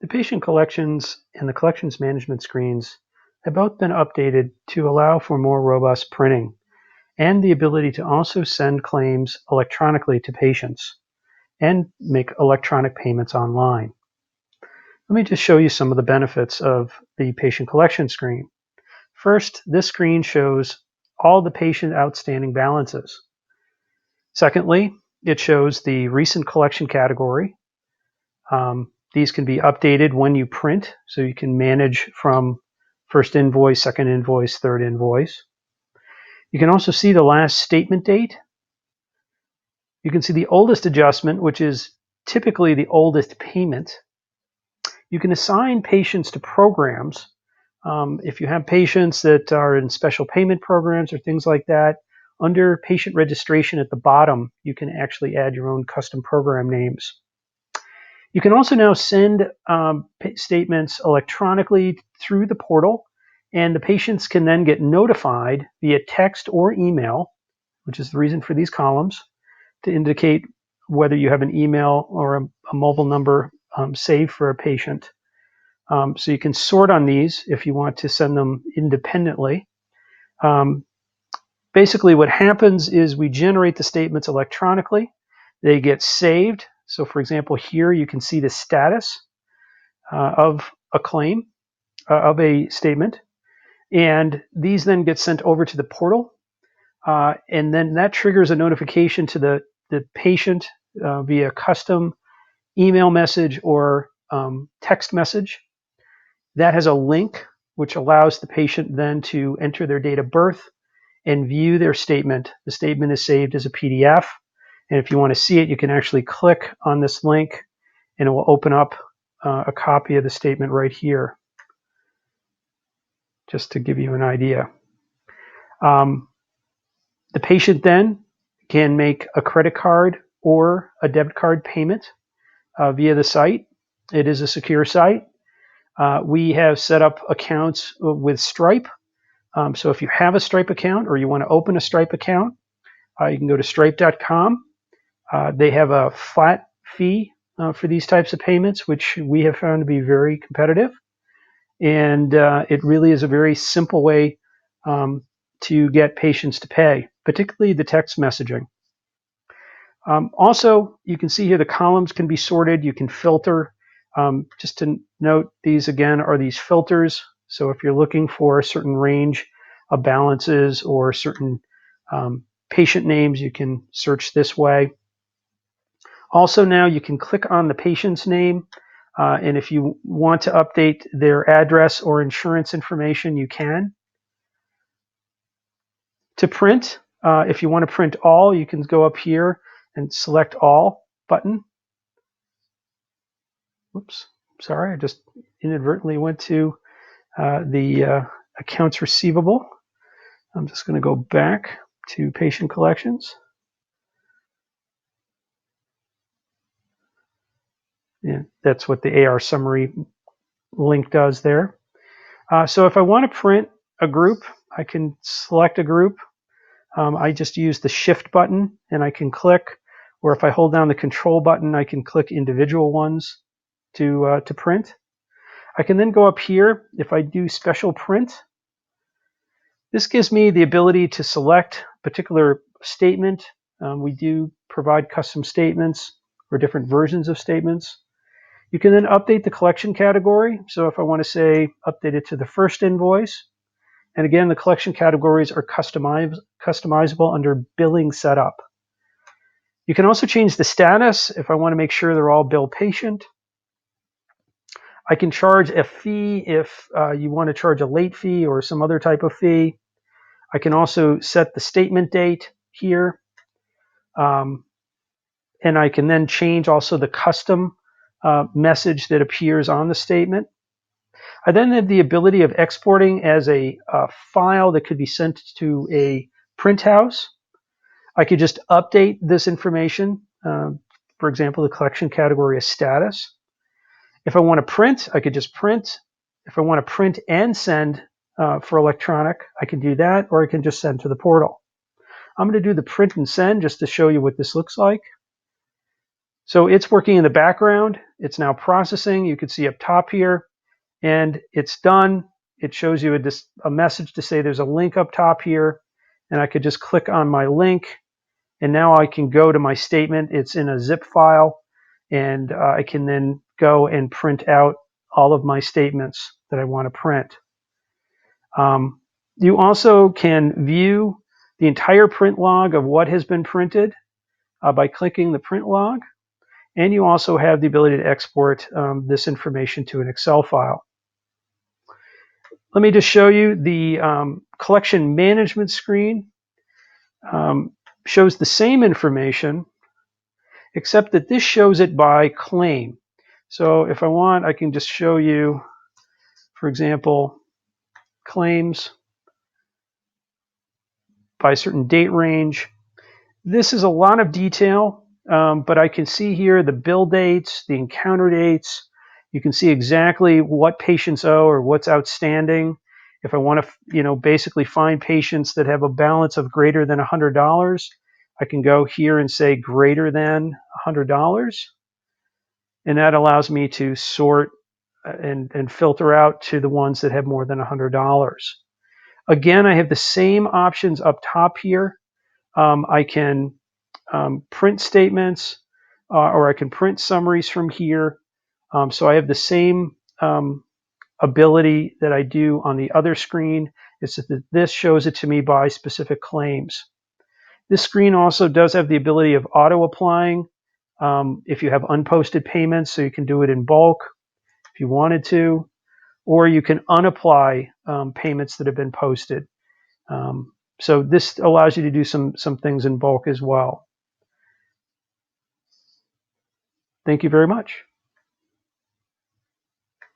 The patient collections and the collections management screens have both been updated to allow for more robust printing and the ability to also send claims electronically to patients and make electronic payments online. Let me just show you some of the benefits of the patient collection screen. First, this screen shows all the patient outstanding balances. Secondly, it shows the recent collection category. These can be updated when you print, so you can manage from first invoice, second invoice, third invoice. You can also see the last statement date. You can see the oldest adjustment, which is typically the oldest payment. You can assign patients to programs. If you have patients that are in special payment programs or things like that, under patient registration at the bottom, you can actually add your own custom program names. You can also now send statements electronically through the portal, and the patients can then get notified via text or email, which is the reason for these columns, to indicate whether you have an email or a mobile number saved for a patient. So you can sort on these if you want to send them independently. Basically, what happens is we generate the statements electronically. They get saved. So for example, here you can see the status of a claim, of a statement. And these then get sent over to the portal. And then that triggers a notification to the patient via custom email message or text message. That has a link which allows the patient then to enter their date of birth and view their statement. The statement is saved as a PDF. And if you want to see it, you can actually click on this link and it will open up a copy of the statement right here, just to give you an idea. The patient then can make a credit card or a debit card payment via the site. It is a secure site. We have set up accounts with Stripe. So if you have a Stripe account or you want to open a Stripe account, you can go to stripe.com. They have a flat fee for these types of payments, which we have found to be very competitive. And it really is a very simple way to get patients to pay, particularly the text messaging. Also, you can see here the columns can be sorted. You can filter. Just to note, these again are these filters. So if you're looking for a certain range of balances or certain patient names, you can search this way. Also now you can click on the patient's name, and if you want to update their address or insurance information, you can. To print, if you want to print all, you can go up here and select all button. Whoops, sorry, I just inadvertently went to the accounts receivable. I'm just going to go back to patient collections. And that's what the AR summary link does there. So if I want to print a group, I can select a group. I just use the shift button and I can click, or if I hold down the control button, I can click individual ones to print. I can then go up here. If I do special print, this gives me the ability to select a particular statement. We do provide custom statements or different versions of statements. You can then update the collection category. So if I want to say update it to the first invoice, and again, the collection categories are customizable under billing setup. You can also change the status if I want to make sure they're all bill patient. I can charge a fee if you want to charge a late fee or some other type of fee. I can also set the statement date here. And I can then change also the custom message that appears on the statement. I then have the ability of exporting as a file that could be sent to a print house. I could just update this information. For example, the collection category is status. If I want to print, I could just print. If I want to print and send for electronic, I can do that, or I can just send to the portal. I'm going to do the print and send just to show you what this looks like. So it's working in the background. It's now processing. You can see up top here, and it's done. It shows you a message to say there's a link up top here, and I could just click on my link, and now I can go to my statement. It's in a zip file, and I can then go and print out all of my statements that I want to print. You also can view the entire print log of what has been printed by clicking the print log, and you also have the ability to export this information to an Excel file. Let me just show you the collection management screen. Shows the same information, except that this shows it by claim. So if I want, I can just show you, for example, claims by a certain date range. This is a lot of detail, but I can see here the bill dates, the encounter dates. You can see exactly what patients owe or what's outstanding. If I want to, basically find patients that have a balance of greater than $100, I can go here and say greater than $100, and that allows me to sort and filter out to the ones that have more than $100. Again, I have the same options up top here. I can print statements, or I can print summaries from here. So I have the same ability that I do on the other screen. It's that this shows it to me by specific claims. This screen also does have the ability of auto applying if you have unposted payments, so you can do it in bulk if you wanted to, or you can unapply payments that have been posted. So this allows you to do some things in bulk as well. Thank you very much.